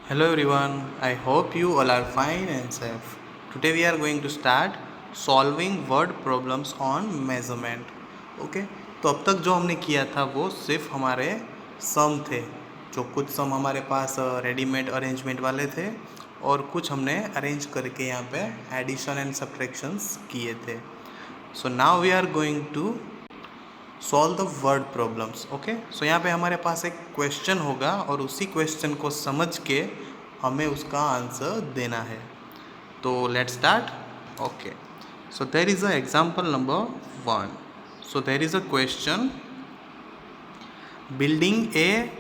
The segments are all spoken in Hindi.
Hello everyone, I hope you all are fine and safe. Today we are going to start solving word problems on measurement. Okay तो अब तक जो हमने किया था वो सिर्फ हमारे सम थे, जो कुछ सम हमारे पास रेडीमेड अरेंजमेंट वाले थे और कुछ हमने अरेंज करके यहाँ पे एडिशन एंड सब्ट्रैक्शंस किए थे. So now we are going to solve the word problems. Okay so यहाँ पे हमारे पास एक क्वेश्चन होगा और उसी क्वेश्चन को समझ के हमें उसका आंसर देना है. तो let start. Okay so there is a example number 1. So there is a question. Building A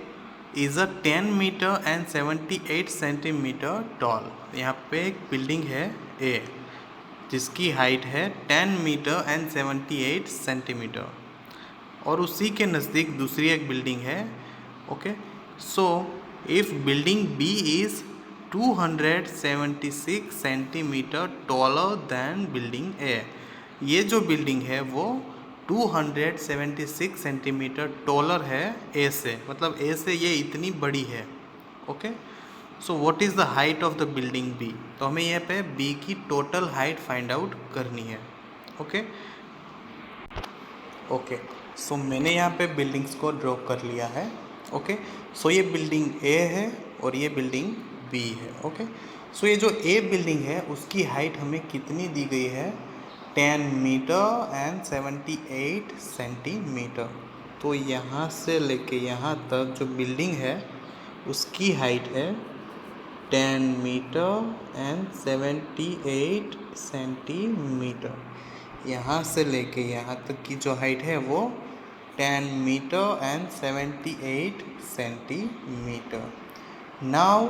is a 10 metre and 78 centimetre tall. यहाँ पे एक बिल्डिंग है ए जिसकी हाइट है 10 मीटर एंड 78 सेंटीमीटर और उसी के नज़दीक दूसरी एक बिल्डिंग है. Okay so if building B is 276 centimetre taller than building A. ये जो बिल्डिंग है वो 276 सेंटीमीटर टॉलर है ए से, मतलब ए से ये इतनी बड़ी है. Okay so what is the height of the building B. तो हमें यहाँ पे बी की टोटल हाइट फाइंड आउट करनी है. ओके सो मैंने यहाँ पे बिल्डिंग्स को ड्रॉ कर लिया है. ओके सो ये बिल्डिंग ए है और ये बिल्डिंग बी है. ओके सो ये जो ए बिल्डिंग है उसकी हाइट हमें कितनी दी गई है, 10 मीटर एंड 78 सेंटीमीटर. तो यहाँ से लेके यहाँ तक जो बिल्डिंग है उसकी हाइट है 10 मीटर एंड 78 सेंटीमीटर. यहाँ से लेके यहाँ तक की जो हाइट है वो 10 metre and 78 centimetre. Now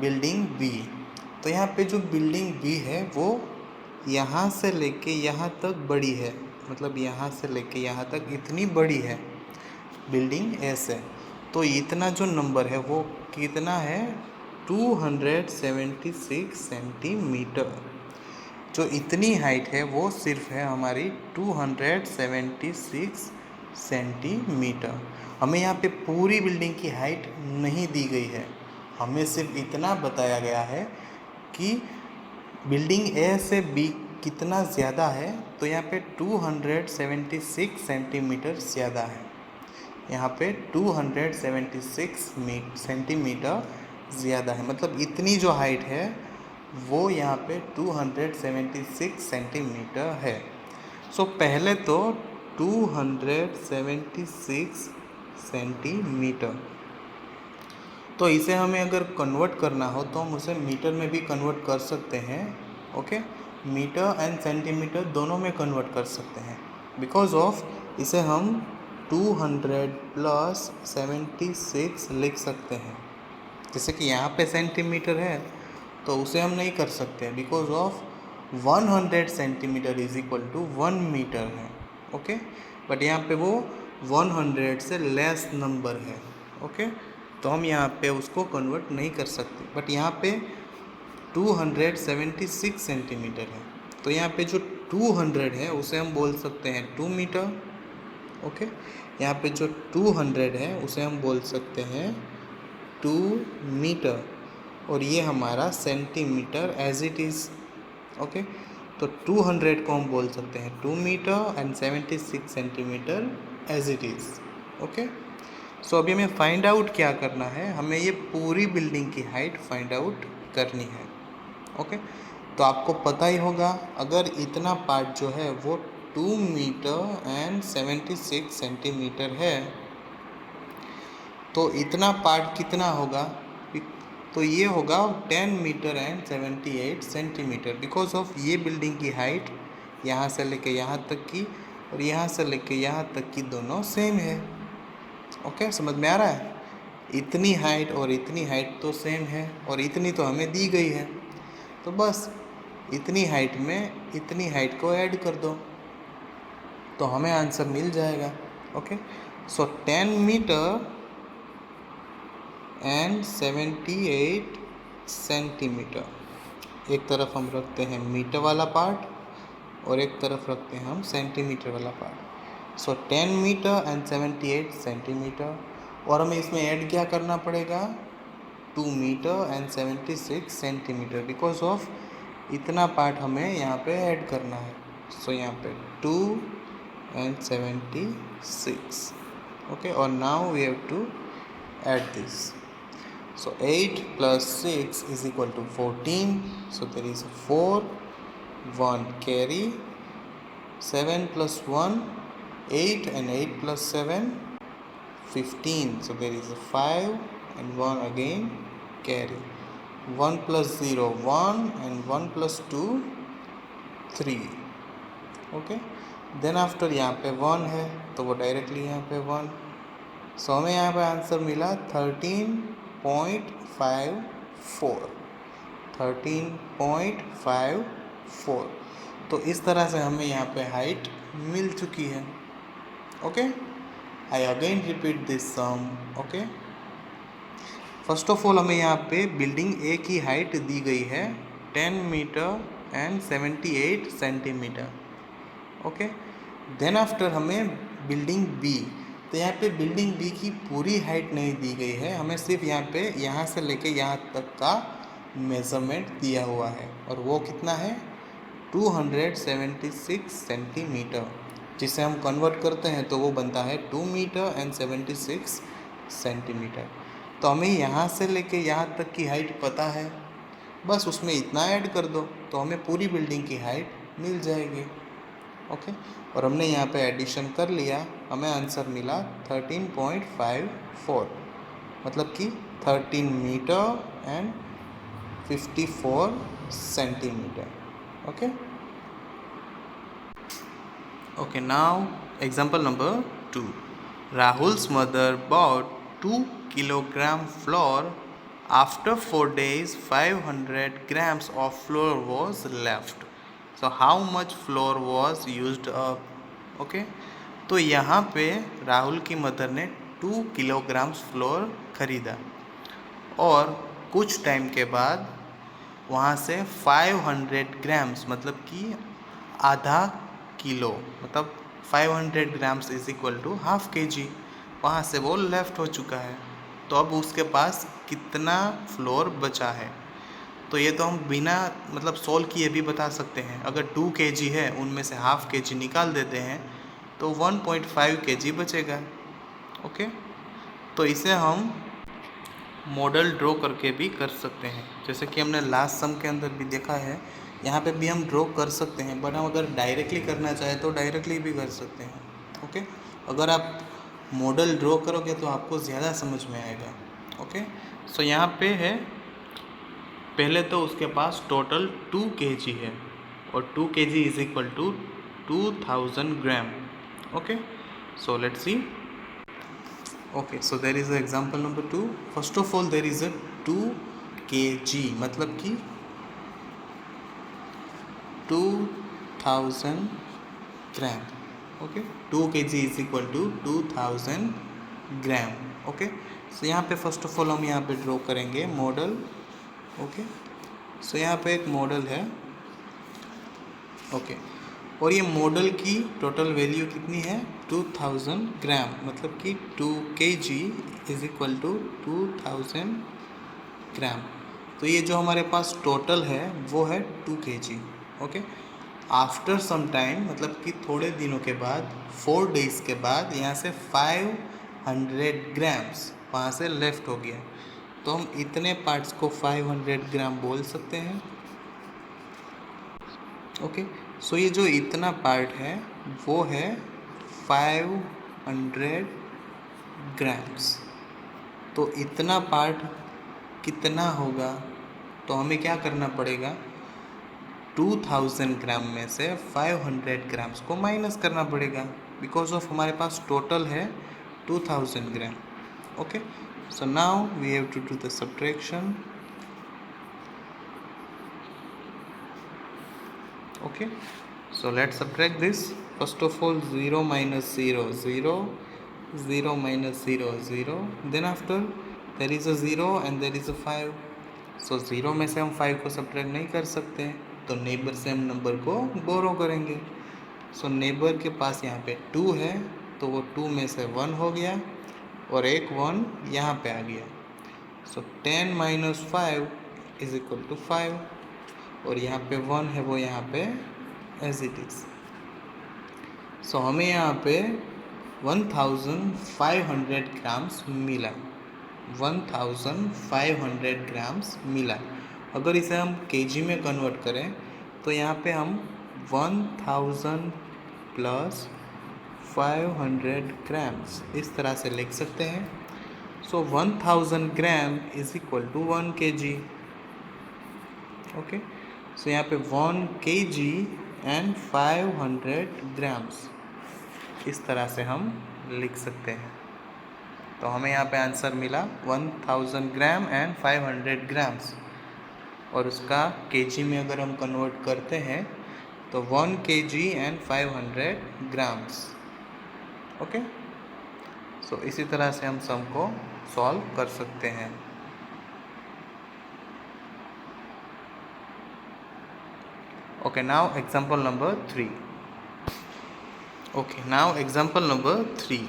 building B. तो यहाँ पे जो बिल्डिंग बी है वो यहाँ से लेके यहाँ तक बड़ी है, मतलब यहाँ से लेके यहाँ तक इतनी बड़ी है बिल्डिंग ए से. तो इतना जो नंबर है वो कितना है, 276 सेंटीमीटर. जो इतनी हाइट है वो सिर्फ है हमारी 276 सेंटीमीटर. हमें यहाँ पे पूरी बिल्डिंग की हाइट नहीं दी गई है, हमें सिर्फ इतना बताया गया है कि बिल्डिंग ए से बी कितना ज़्यादा है. तो यहाँ पे 276 सेंटीमीटर ज़्यादा है, यहाँ पे 276 सेंटीमीटर ज़्यादा है, मतलब इतनी जो हाइट है वो यहाँ पे 276 सेंटीमीटर है. सो पहले तो 276 सेंटीमीटर, तो इसे हमें अगर कन्वर्ट करना हो तो हम उसे मीटर में भी कन्वर्ट कर सकते हैं. ओके मीटर एंड सेंटीमीटर दोनों में कन्वर्ट कर सकते हैं. बिकॉज ऑफ इसे हम 200 प्लस 76 लिख सकते हैं. जैसे कि यहाँ पे सेंटीमीटर है तो उसे हम नहीं कर सकते because of 100 centimetre is equal to 1 metre है. ओके बट यहाँ पे वो 100 से लेस नंबर है. ओके तो हम यहाँ पे उसको कन्वर्ट नहीं कर सकते. बट यहाँ पे 276 सेंटीमीटर है, तो यहाँ पे जो 200 है उसे हम बोल सकते हैं 2 मीटर. ओके यहाँ पे जो 200 है उसे हम बोल सकते हैं 2 मीटर और ये हमारा centimetre as it is. Okay तो 200 को हम बोल सकते हैं 2 metre and 76 centimetre as it is. Okay so अभी हमें फाइंड आउट क्या करना है, हमें ये पूरी बिल्डिंग की हाइट फाइंड आउट करनी है. ओके तो आपको पता ही होगा अगर इतना पार्ट जो है वो 2 मीटर एंड 76 सेंटीमीटर है तो इतना पार्ट कितना होगा, तो ये होगा 10 metre and 78 centimetre. Because of ये बिल्डिंग की हाइट यहाँ से लेके यहाँ तक की और यहाँ से लेके यहाँ तक की दोनों सेम है. ओके समझ में आ रहा है, इतनी हाइट और इतनी हाइट तो सेम है और इतनी तो हमें दी गई है, तो बस इतनी हाइट में इतनी हाइट को ऐड कर दो तो हमें आंसर मिल जाएगा. Okay so 10 metre and 78 centimetre. एक तरफ हम रखते हैं मीटर वाला पार्ट और एक तरफ रखते हैं हम सेंटीमीटर वाला part. So 10 metre and 78 centimetre और हमें इसमें ऐड क्या करना पड़ेगा, 2 metre and 76 centimetre because of इतना पार्ट हमें यहाँ पे ऐड करना है. सो यहाँ पे 2 and 76. Okay, or now we have to add this. So 8 plus 6 is equal to 14. So there is 4, 1 carry, 7 plus 1, 8, and 8 plus 7, 15. So there is a 5 and 1 again carry. 1 plus 0, 1, and 1 plus 2, 3. Okay. Then after यहाँ पे 1 है तो वो डायरेक्टली यहाँ पे 1. सो हमें यहाँ पे आंसर मिला 13.54. 13.54. तो इस तरह से हमें यहाँ पे हाइट मिल चुकी है. Okay, I again repeat this sum. Okay, first of all हमें यहाँ पे बिल्डिंग ए की हाइट दी गई है 10 metre and 78 centimetre. Okay, then after हमें बिल्डिंग बी, तो यहाँ पे बिल्डिंग बी की पूरी हाइट नहीं दी गई है, हमें सिर्फ यहाँ पे यहाँ से लेके यहाँ तक का मेज़रमेंट दिया हुआ है और वो कितना है 276 सेंटीमीटर, जिसे हम कन्वर्ट करते हैं तो वो बनता है 2 मीटर एंड 76 सेंटीमीटर. तो हमें यहाँ से लेके यहाँ तक की हाइट पता है, बस उसमें इतना ऐड कर दो तो हमें पूरी बिल्डिंग की हाइट मिल जाएगी. ओके, और हमने यहाँ पे एडिशन कर लिया, हमें आंसर मिला 13.54, मतलब कि 13 metre and 54 centimetre. Okay. Okay, now example number 2. Rahul's mother bought 2 kilogram flour. After 4 days, 500 grams of flour was left. So how much flour was used up? Okay, तो यहाँ पे राहुल की मदर ने 2 किलोग्राम फ्लोर खरीदा और कुछ टाइम के बाद वहाँ से 500 ग्राम्स मतलब कि आधा किलो, मतलब 500 grams is equal to half kg, वहाँ से वो लेफ़्ट हो चुका है. तो अब उसके पास कितना फ्लोर बचा है, तो ये तो हम बिना मतलब सोल्व किए भी बता सकते हैं. अगर 2 kg है, उनमें से हाफ kg निकाल देते हैं तो 1.5 kg बचेगा. ओके, तो इसे हम मॉडल ड्रॉ करके भी कर सकते हैं, जैसे कि हमने लास्ट सम के अंदर भी देखा है. यहाँ पे भी हम ड्रॉ कर सकते हैं, बट हम अगर डायरेक्टली करना चाहें तो डायरेक्टली भी कर सकते हैं. ओके, अगर आप मॉडल ड्रॉ करोगे तो आपको ज़्यादा समझ में आएगा. ओके, सो यहाँ पे है, पहले तो उसके पास टोटल 2 kg है और 2 kg is equal to 2000 gram. Okay, so let's see. Okay, so there is example number 2. First of all there is a 2 kg मतलब कि 2000 gram. Okay, 2 kg is equal to 2000 gram. Okay, so यहाँ पे फर्स्ट ऑफ ऑल हम यहाँ पे ड्रॉ करेंगे मॉडल. ओके, सो यहाँ पे एक मॉडल है. ओके, और ये मॉडल की टोटल वैल्यू कितनी है 2000 ग्राम, मतलब कि 2 kg इज इक्वल टू 2000 ग्राम. तो ये जो हमारे पास टोटल है वो है 2 kg. Okay, after some time मतलब कि थोड़े दिनों के बाद 4 डेज़ के बाद यहाँ से 500 ग्राम्स वहाँ से लेफ़्ट हो गया, तो हम इतने पार्ट्स को 500 ग्राम बोल सकते हैं. ओके, सो ये जो इतना पार्ट है वो है 500 ग्राम्स. तो इतना पार्ट कितना होगा, तो हमें क्या करना पड़ेगा, 2000 ग्राम में से 500 ग्राम्स को माइनस करना पड़ेगा, बिकॉज ऑफ हमारे पास टोटल है 2000 gram. Okay, so now we have to do the subtraction. Okay, so let's subtract this. First of all 0 minus 0 0, 0 minus 0 0, then after there is a 0 and there is a 5. so 0 में से हम 5 को सब्ट्रैक्ट नहीं कर सकते, तो नेबर से हम नंबर को बोरो करेंगे. सो नेबर के पास यहाँ पे 2 है, तो वो 2 में से 1 हो गया और एक 1 यहाँ पे आ गया. सो 10 - 5 = 5 और यहाँ पे 1 है वो यहाँ पे एज इट इज़। सो हमें यहाँ पे 1500 ग्राम्स मिला, 1500 ग्राम्स मिला। अगर इसे हम केजी में कन्वर्ट करें तो यहाँ पे हम 1000 + 500 ग्राम्स इस तरह से लिख सकते हैं। सो 1000 ग्राम = 1 kg। ओके, सो यहाँ पे 1 kg एंड 500 ग्राम्स इस तरह से हम लिख सकते हैं। तो हमें यहाँ पे आंसर मिला 1000 ग्राम एंड 500 ग्राम्स, और उसका केजी में अगर हम कन्वर्ट करते हैं तो 1 kg एंड 500 ग्राम्स। ओके, सो इसी तरह से हम सम को सॉल्व कर सकते हैं। Okay, now example number 3। Okay, now example number 3.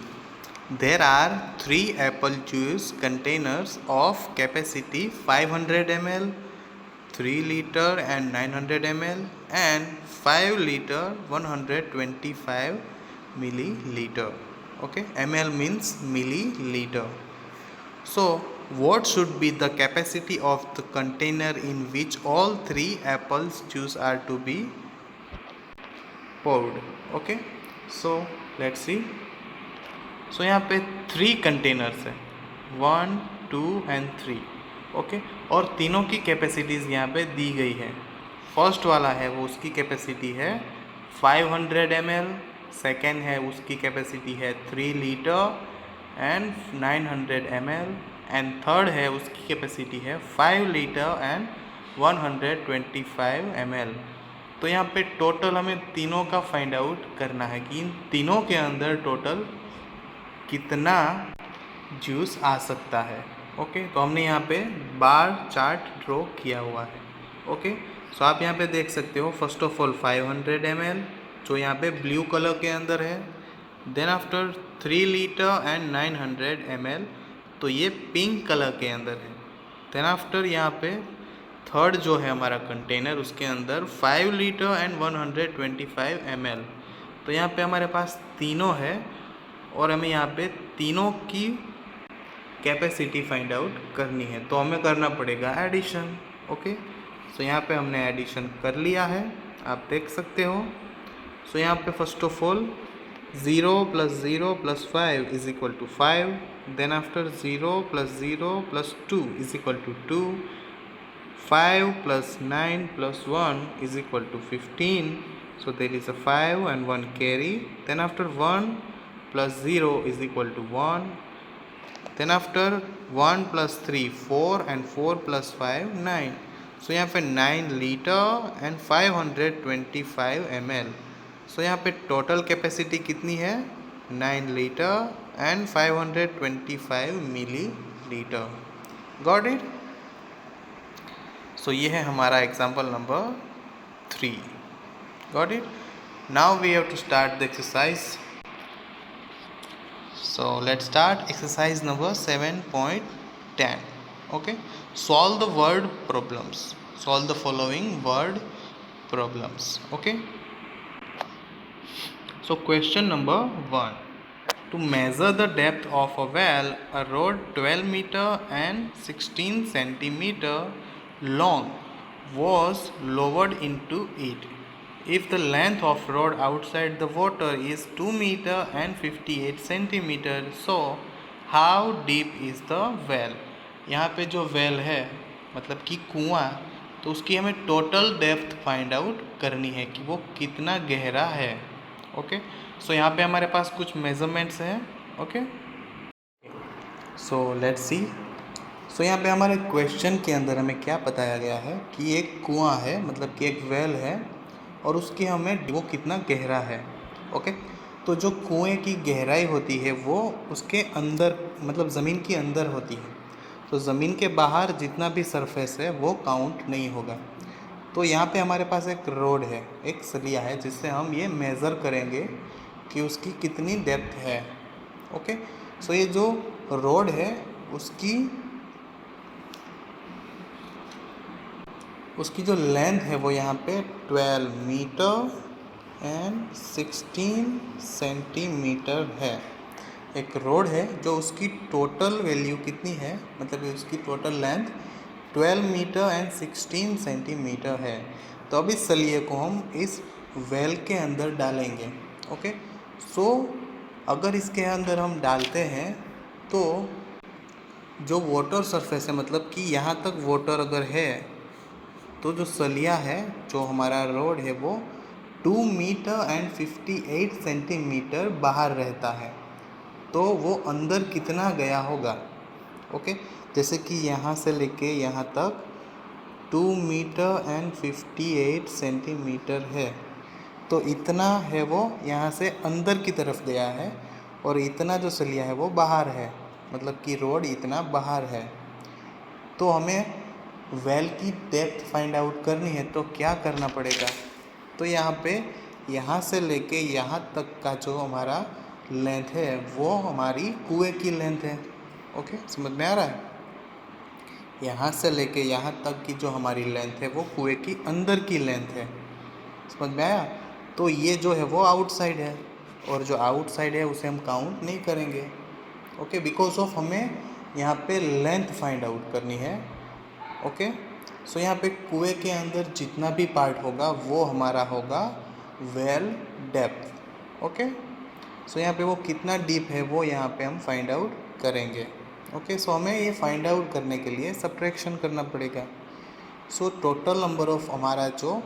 There are 3 apple juice containers of capacity 500 ml, 3 liter and 900 ml and 5 liter 125 milliliter. Okay, ml means milliliter. So what should be the capacity of the container in which all 3 apples juice are to be poured? Okay, so let's see. So यहाँ पे 3 कंटेनर्स है, 1, 2 एंड 3। ओके, और तीनों की कैपेसिटीज़ यहाँ पे दी गई है। फर्स्ट वाला है वो उसकी कैपेसिटी है 500 ml, सेकेंड है उसकी कैपेसिटी है 3 litre and 900 ml and third है उसकी कैपेसिटी है 5 लीटर एंड 125 ml। तो यहाँ पे टोटल हमें तीनों का फाइंड आउट करना है कि इन तीनों के अंदर टोटल कितना जूस आ सकता है। ओके, तो हमने यहाँ पे बार चार्ट ड्रॉ किया हुआ है। ओके, सो आप यहाँ पे देख सकते हो फर्स्ट ऑफ ऑल 500 ml जो यहाँ पे ब्लू कलर के अंदर है, then after 3 litre and 900 ml तो ये पिंक कलर के अंदर है। देन आफ्टर यहाँ पे थर्ड जो है हमारा कंटेनर उसके अंदर 5 लीटर एंड 125 ml। तो यहाँ पे हमारे पास तीनों है और हमें यहाँ पे तीनों की कैपेसिटी फाइंड आउट करनी है, तो हमें करना पड़ेगा एडिशन। ओके, सो यहाँ पे हमने एडिशन कर लिया है, आप देख सकते हो। सो यहाँ पे first of all 0 + 0 + 5 = 5, then after 0 + 0 + 2 = 2, 5 + 9 + 1 = 15. So there is a 5 and 1 carry. Then after 1 + 0 = 1. Then after 1 + 3 4 and 4 + 5 9. So यहाँ पे 9 लीटर एंड 525 ml. So यहाँ पे टोटल कैपेसिटी कितनी है 9 litre and 525 millilitre. Got it? So ये है हमारा example number 3। Got it? Now we have to start the exercise. So let's start exercise number 7.10। Okay, solve the word problems, solve the following word problems. Okay, so question number 1, to measure the depth of a well, a rod 12 meter and 16 centimeter long was lowered into it. If the length of rod outside the water is 2 meter and 58 centimeter, so how deep is the well? यहाँ पे जो वेल है मतलब कि कुआं, तो उसकी हमें टोटल डेप्थ फाइंड आउट करनी है कि वो कितना गहरा है। ओके, सो यहाँ पे हमारे पास कुछ मेजरमेंट्स हैं। Okay, so let's see. So यहाँ पे हमारे क्वेश्चन के अंदर हमें क्या बताया गया है कि एक कुआं है, मतलब कि एक वेल है और उसकी हमें वो कितना गहरा है। ओके, तो जो कुएं की गहराई होती है वो उसके अंदर मतलब ज़मीन के अंदर होती है, तो ज़मीन के बाहर जितना भी सरफेस है वो काउंट नहीं होगा। तो यहाँ पे हमारे पास एक रोड है, एक सलिया है, जिससे हम ये मेज़र करेंगे कि उसकी कितनी डेप्थ है। ओके, सो ये जो रोड है उसकी उसकी जो लेंथ है वो यहाँ पे 12 मीटर एंड 16 सेंटीमीटर है। एक रोड है जो उसकी टोटल वैल्यू कितनी है, मतलब उसकी total length 12 metre and 16 centimetre है। तो अब इस सलिए को हम इस वेल के अंदर डालेंगे। ओके, सो अगर इसके अंदर हम डालते हैं तो जो वाटर सरफेस है, मतलब कि यहाँ तक वाटर अगर है तो जो सलिया है, जो हमारा रोड है, वो 2 मीटर एंड 58 सेंटीमीटर बाहर रहता है। तो वो अंदर कितना गया होगा? ओके, जैसे कि यहाँ से लेके यहाँ तक 2 मीटर एंड 58 सेंटीमीटर है, तो इतना है वो यहाँ से अंदर की तरफ गया है, और इतना जो सलिया है वो बाहर है, मतलब कि रोड इतना बाहर है। तो हमें वेल की डेप्थ फाइंड आउट करनी है, तो क्या करना पड़ेगा? तो यहाँ पे यहाँ से लेके यहाँ तक का जो हमारा लेंथ है वो हमारी कुएं की लेंथ है। ओके, समझ में आ रहा है? यहाँ से लेके यहाँ तक की जो हमारी लेंथ है वो कुएं की अंदर की लेंथ है। समझ में आया? तो ये जो है वो आउटसाइड है, और जो आउटसाइड है उसे हम काउंट नहीं करेंगे। ओके, बिकॉज ऑफ हमें यहाँ पे लेंथ फाइंड आउट करनी है। ओके, सो यहाँ पे कुएं के अंदर जितना भी पार्ट होगा वो हमारा होगा वेल डेप्थ। ओके, सो यहाँ पे वो कितना डीप है वो यहाँ पे हम फाइंड आउट करेंगे। ओके, सो हमें ये फाइंड आउट करने के लिए सब्ट्रैक्शन करना पड़ेगा। सो टोटल नंबर ऑफ हमारा जो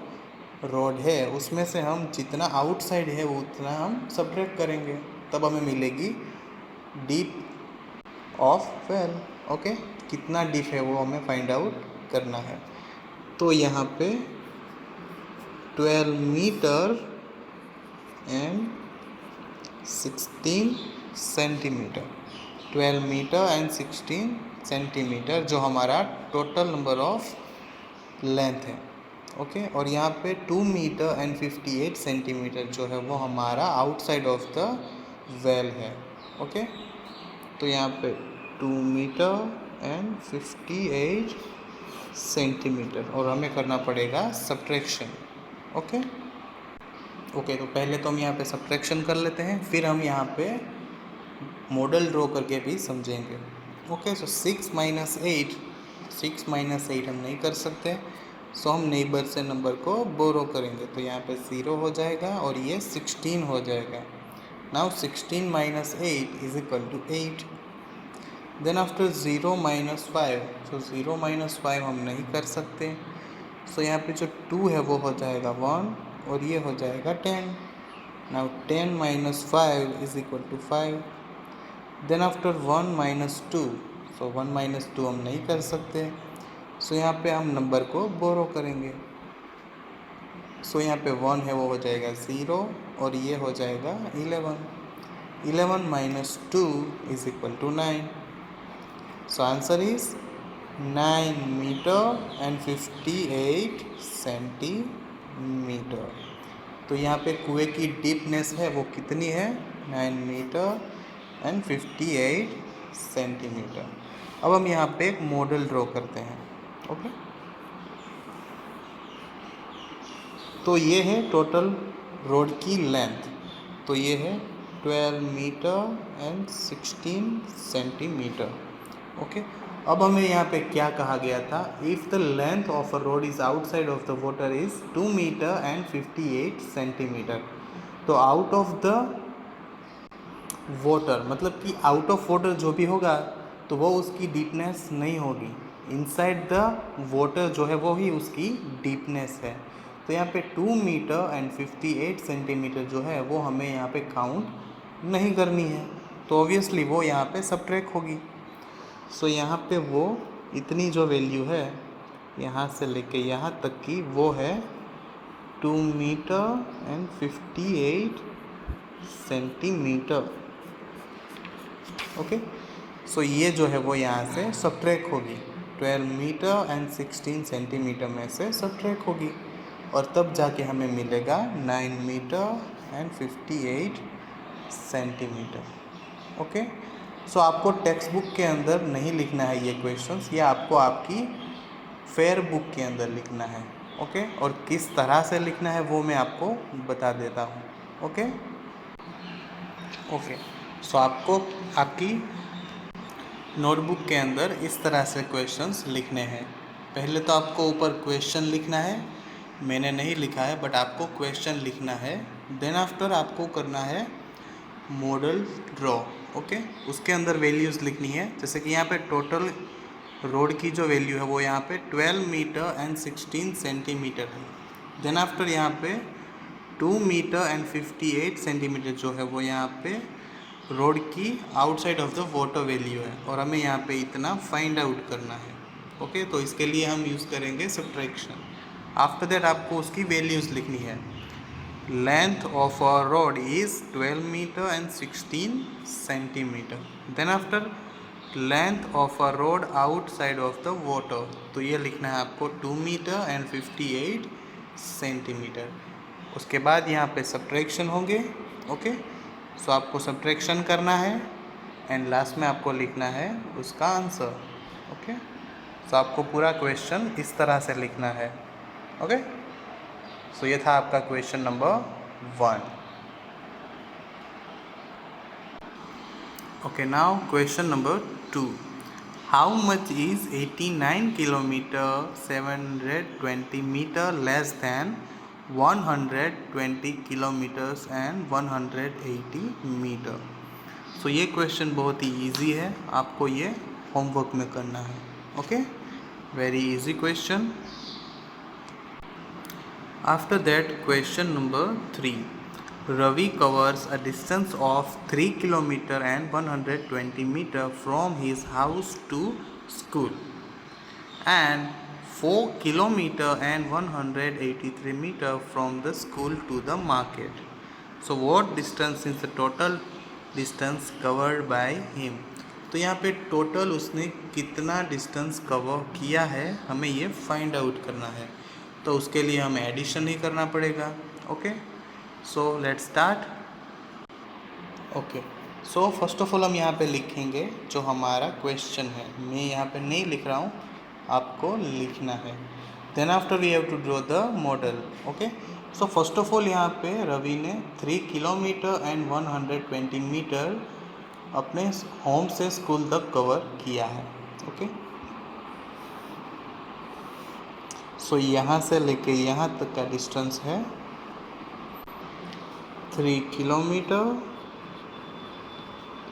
रोड है उसमें से हम जितना आउटसाइड है वो उतना हम सब्ट्रैक्ट करेंगे, तब हमें मिलेगी डीप ऑफ वेल। ओके, कितना डीप है वो हमें फाइंड आउट करना है। तो यहाँ पे 12 metre and 16 centimetre, 12 metre and 16 centimetre जो हमारा टोटल नंबर ऑफ लेंथ है। ओके, और यहाँ पे 2 मीटर एंड 58 सेंटीमीटर जो है वो हमारा आउटसाइड ऑफ द वेल है। ओके, तो यहाँ पे 2 मीटर एंड 58 सेंटीमीटर, और हमें करना पड़ेगा सब्ट्रैक्शन। ओके ओके, तो पहले तो हम यहाँ पे सब्ट्रैक्शन कर लेते हैं, फिर हम यहाँ पे मॉडल ड्रॉ करके भी समझेंगे। ओके, सो 6 माइनस 8 हम नहीं कर सकते, सो हम नेबर से नंबर को बोरो करेंगे, तो यहाँ पे 0 हो जाएगा और ये 16 हो जाएगा। Now 16 minus 8 is equal to 8। Then after 0 minus 5, so 0 minus 5 हम नहीं कर सकते, सो यहाँ पे जो 2 है वो हो जाएगा 1 और ये हो जाएगा 10। Now 10 minus 5 is equal to 5। Then after 1 minus 2, so 1 minus 2 हम नहीं कर सकते, सो यहाँ पे हम नंबर को बोरो करेंगे। सो यहाँ पे 1 है वो हो जाएगा 0 और ये हो जाएगा 11। 11 minus 2 is equal to 9। So answer is 9 metre and 58 centimetre. तो यहाँ पे कुएं की डीपनेस है वो कितनी है? 9 मीटर एंड 58 सेंटीमीटर। अब हम यहाँ पे एक मॉडल ड्रॉ करते हैं। ओके, तो ये है टोटल रोड की लेंथ, तो ये है 12 मीटर एंड 16 सेंटीमीटर। ओके, अब हमें यहाँ पे क्या कहा गया था? If the length of a rod is outside of the water is 2 metre and 58 centimetre. तो आउट ऑफ द वाटर, मतलब कि आउट ऑफ वाटर जो भी होगा तो वो उसकी डीपनेस नहीं होगी, इनसाइड द वाटर जो है वो ही उसकी डीपनेस है। तो यहाँ पे 2 मीटर एंड 58 सेंटीमीटर जो है वो हमें यहाँ पे काउंट नहीं करनी है, तो ऑब्वियसली वो यहाँ पे सब्ट्रैक्ट होगी। सो यहाँ पे वो इतनी जो वैल्यू है यहाँ से लेके यहाँ तक की वो है 2 मीटर एंड 58 सेंटीमीटर। ओके, सो ये जो है वो यहाँ से सब्ट्रैक्ट होगी, 12 मीटर एंड 16 सेंटीमीटर में से सब्ट्रैक्ट होगी, और तब जाके हमें मिलेगा 9 मीटर एंड 58 सेंटीमीटर। ओके, सो आपको टेक्स्ट बुक के अंदर नहीं लिखना है ये क्वेश्चंस, ये आपको आपकी फेयर बुक के अंदर लिखना है। ओके, और किस तरह से लिखना है वो मैं आपको बता देता हूँ। ओके ओके, सो आपको आपकी नोटबुक के अंदर इस तरह से क्वेश्चंस लिखने हैं। पहले तो आपको ऊपर क्वेश्चन लिखना है, मैंने नहीं लिखा है बट आपको क्वेश्चन लिखना है। देन आफ्टर आपको करना है मॉडल ड्रॉ। ओके, उसके अंदर वैल्यूज़ लिखनी है। जैसे कि यहाँ पे टोटल रोड की जो वैल्यू है वो यहाँ पे 12 मीटर एंड 16 सेंटीमीटर है। देन आफ्टर यहाँ पे 2 मीटर एंड 58 सेंटीमीटर जो है वो यहाँ पे रोड की outside of the water value है, और हमें यहाँ पे इतना फाइंड आउट करना है। ओके, तो इसके लिए हम यूज़ करेंगे सब्ट्रैक्शन। आफ्टर दैट आपको उसकी वैल्यूज़ लिखनी है। Length of a rod is 12 metre and 16 centimetre. Then after length of a rod outside of the water, तो ये लिखना है आपको 2 मीटर एंड 58 सेंटीमीटर। उसके बाद यहाँ पे सब्ट्रैक्शन होंगे। ओके, सो आपको सब्ट्रैक्शन करना है एंड लास्ट में आपको लिखना है उसका आंसर। ओके, सो आपको पूरा क्वेश्चन इस तरह से लिखना है। ओके, सो ये था आपका question number 1। Okay, now question number 2। How much is 89 kilometre 720 metre less than 120 kilometres and 180 metre. So ये क्वेश्चन बहुत ही इजी है, आपको ये होमवर्क में करना है। Okay, very easy question. After that question number 3। Ravi covers a distance of 3 kilometer and 120 meter from his house to school and 4 kilometer and 183 meter from the school to the market. So what distance is the total distance covered by him? तो यहाँ पे टोटल उसने कितना डिस्टेंस कवर किया है हमें ये फाइंड आउट करना है। तो उसके लिए हमें एडिशन ही करना पड़ेगा। Okay, so let's start. Okay, so first of all हम यहाँ पे लिखेंगे जो हमारा क्वेश्चन है। मैं यहाँ पे नहीं लिख रहा हूँ, आपको लिखना है। Then after we have to draw the model. Okay, so first of all यहाँ पे रवि ने 3 किलोमीटर एंड 120 मीटर अपने होम से स्कूल तक कवर किया है। ओके, सो यहाँ से लेके यहाँ तक का डिस्टेंस है 3 किलोमीटर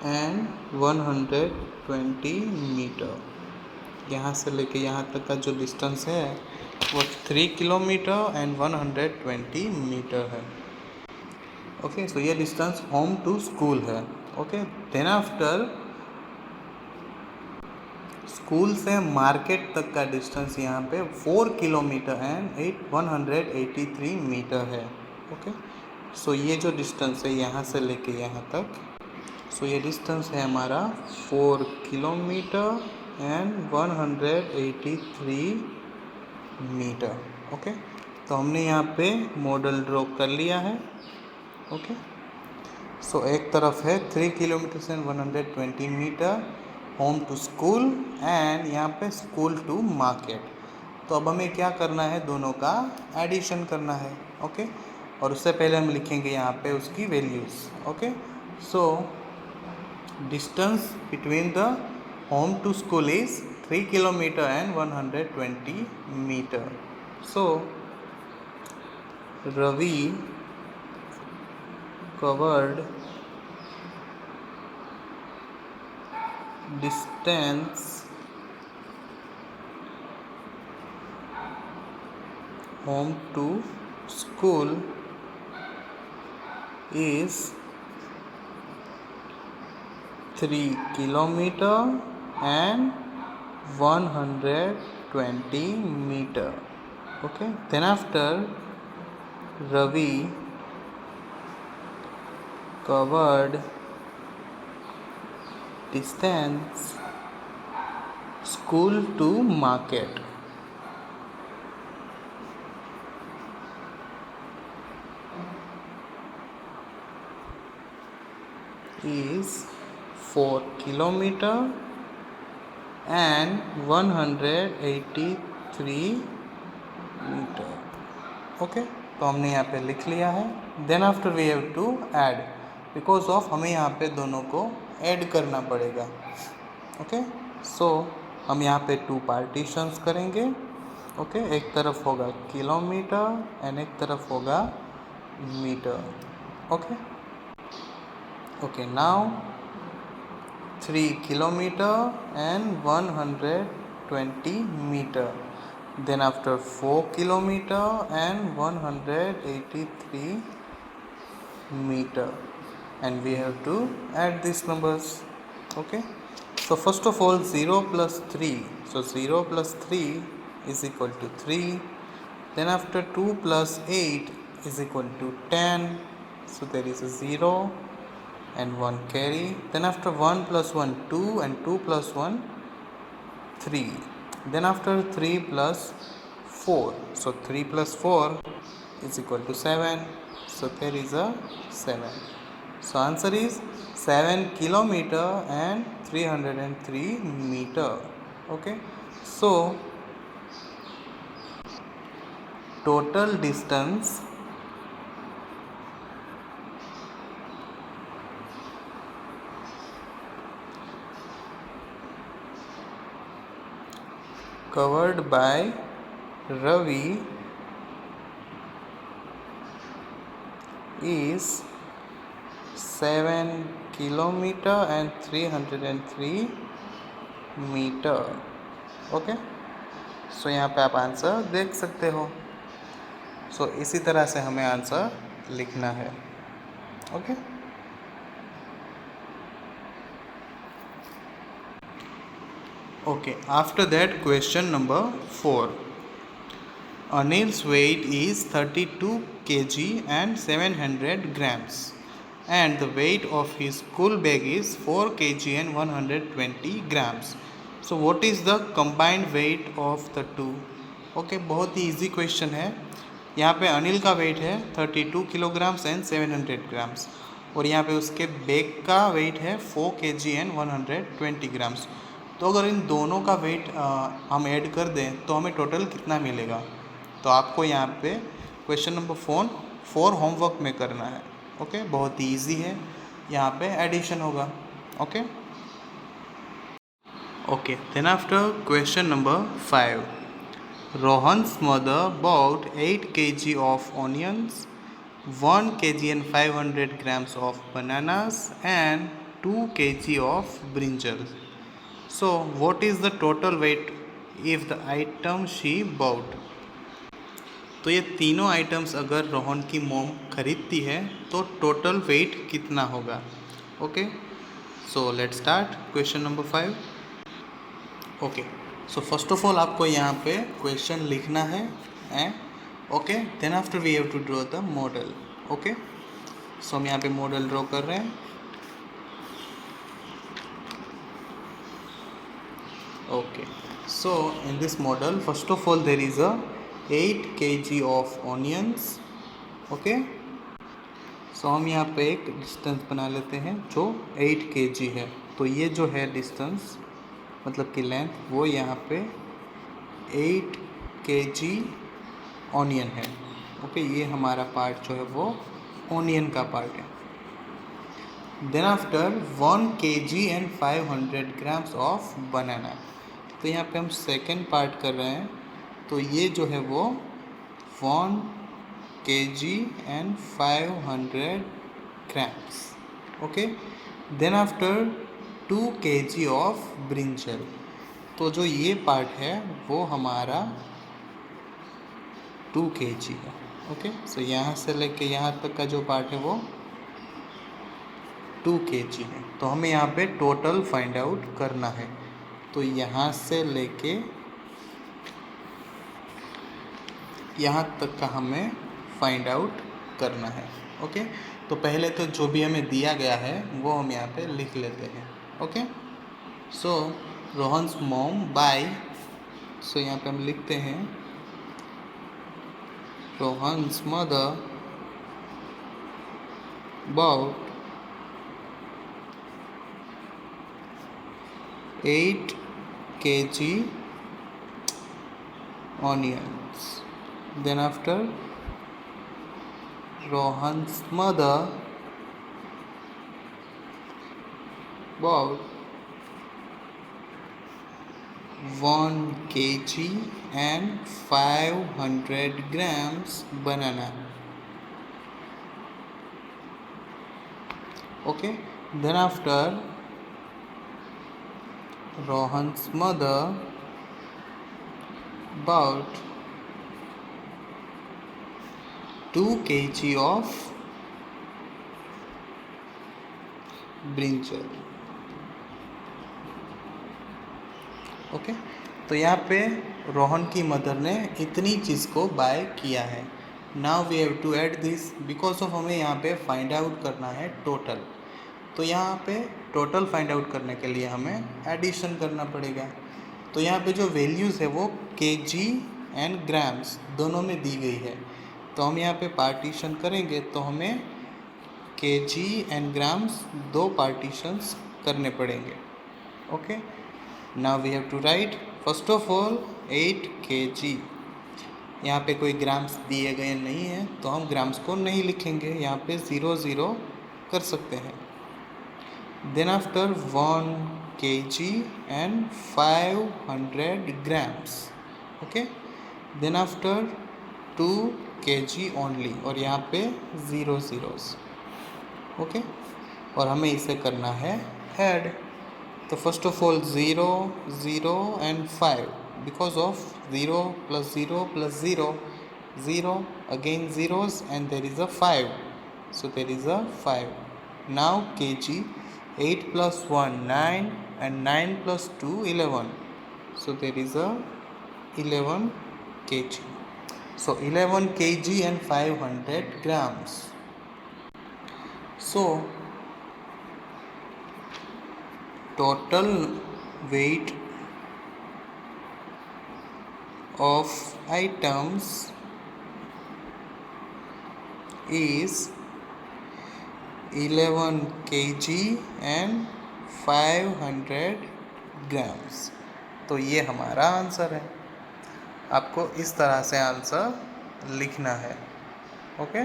एंड 120 मीटर। यहाँ से लेके यहाँ तक का जो डिस्टेंस है वो 3 किलोमीटर एंड 120 मीटर है। ओके, सो ये डिस्टेंस होम टू स्कूल है। ओके, देन आफ्टर स्कूल से मार्केट तक का डिस्टेंस यहाँ पे 4 किलोमीटर एंड 183 मीटर है। ओके, सो ये जो डिस्टेंस है यहाँ से लेके यहाँ तक, सो ये डिस्टेंस है हमारा 4 किलोमीटर एंड 183 मीटर। ओके, तो हमने यहाँ पे मॉडल ड्रॉ कर लिया है। ओके, सो एक तरफ है 3 kilometre and 120 metre home to school and यहाँ पे स्कूल टू मार्केट। तो अब हमें क्या करना है, दोनों का एडिशन करना है। ओके, और उससे पहले हम लिखेंगे यहाँ पे उसकी values. Okay, so distance between the home to school is 3 kilometre and 120 metre. So Ravi covered distance home to school is 3 kilometer and 120 meter. Okay, then after Ravi covered distance school to market is 4 kilometer and 183 metre. Okay, तो हमने यहाँ पे लिख लिया है। Then after we have to add, because of हमें यहाँ पे दोनों को ऐड करना पड़ेगा। ओके, सो हम यहाँ पे 2 पार्टीशंस करेंगे। ओके, एक तरफ होगा किलोमीटर एंड एक तरफ होगा metre. Okay okay, now 3 kilometer and 120 meter. Then after 4 kilometer and 183 meter, and we have to add these numbers. Okay, so first of all 0 plus 3, so 0 plus 3 is equal to 3. Then after 2 plus 8 is equal to 10, so there is a 0 and 1 carry. Then after 1 plus 1 2 and 2 plus 1 3. Then after 3 plus 4, so 3 plus 4 is equal to 7, so there is a 7. So answer is 7 kilometer and 303 meter. Okay, so total distance covered by Ravi is 7 kilometer and 303 metre. Okay, so यहाँ पे आप आंसर देख सकते हो। सो इसी तरह से हमें आंसर लिखना है। Okay, okay, after that question number 4. Anil's weight is 32 kg and 700 grams, and the weight of his school bag is 4 kg and 120 grams. So what is the combined weight of the two? Okay, बहुत ही इजी क्वेश्चन है। यहाँ पे अनिल का वेट है 32 किलोग्राम्स एंड 700 ग्राम्स, और यहाँ पे उसके बैग का वेट है 4 kg एंड 120 ग्राम्स। तो अगर इन दोनों का वेट हम ऐड कर दें तो हमें टोटल कितना मिलेगा? तो आपको यहाँ पे क्वेश्चन नंबर 4 होमवर्क में करना है। ओके, बहुत ही ईजी है, यहाँ पे एडिशन होगा। Okay okay, then after question number 5. Rohan's mother bought 8 kg of onions, 1 kg and 500 grams of bananas and 2 kg of brinjal. So what is the total weight if the item she bought? तो ये तीनों आइटम्स अगर रोहन की मॉम खरीदती है तो टोटल वेट कितना होगा? Okay, so let's start question number 5. Okay, so first of all आपको यहाँ पे क्वेश्चन लिखना है and okay, then after we have to draw the model. Okay, so हम यहाँ पे मॉडल ड्रॉ कर रहे हैं। Okay, so in this model first of all there is a 8 kg of onions. Okay, so हम यहाँ पे एक डिस्टेंस बना लेते हैं जो 8 kg है। तो ये जो है डिस्टेंस मतलब कि लेंथ, वो यहाँ पे 8 kg ऑनियन है। ओके, ये हमारा पार्ट जो है वो ऑनियन का पार्ट है। Then after 1 kg and 500 grams of banana, तो यहाँ पे हम सेकेंड पार्ट कर रहे हैं। तो ये जो है वो 1 kg and 500 grams. Okay, then after 2 kg of brinjal, तो जो ये पार्ट है वो हमारा 2 kg है। ओके, सो यहाँ से लेके यहाँ तक का जो पार्ट है वो 2 kg है। तो हमें यहाँ पे टोटल फाइंड आउट करना है। तो यहाँ से लेके यहाँ तक का हमें फाइंड आउट करना है। ओके, तो पहले तो जो भी हमें दिया गया है वो हम यहाँ पे लिख लेते हैं। ओके, सो रोहन्स मॉम बाय, सो यहाँ पे हम लिखते हैं Rohan's mother bought 8 kg onions. Then after, Rohan's mother bought 1 kg and 500 grams banana. Okay, then after, Rohan's mother bought 2 kg of brinjal. Okay, तो यहाँ पे रोहन की मदर ने इतनी चीज़ को बाय किया है. Now we have to add this, because of हमें यहाँ पे फाइंड आउट करना है टोटल. तो यहाँ पे टोटल फाइंड आउट करने के लिए हमें एडिशन करना पड़ेगा. तो यहाँ पे जो वैल्यूज़ है वो केजी एंड ग्राम्स दोनों में दी गई है. तो हम यहाँ पे पार्टीशन करेंगे तो हमें केजी एंड ग्राम्स 2 पार्टीशंस करने पड़ेंगे. Okay, now we have to write first of all 8 kg. यहाँ पे कोई ग्राम्स दिए गए नहीं हैं तो हम ग्राम्स को नहीं लिखेंगे, यहाँ पे 0 कर सकते हैं. Then after 1 kg and 500 grams. Okay, then after 2 kg only, और यहाँ पे 0 zeros. ओके, और हमें इसे करना है ऐड. तो first of all 0 0 and 5, because of 0 plus 0 plus 0, 0 again zeros, and there is a 5, so there is a 5. Now kg, 8 plus 1 9 and 9 plus 2 11, so there is a 11 kg. So 11 kg and 500 grams. So total weight of items is 11 kg and 500 grams. तो ये हमारा आंसर है. आपको इस तरह से आंसर लिखना है. ओके.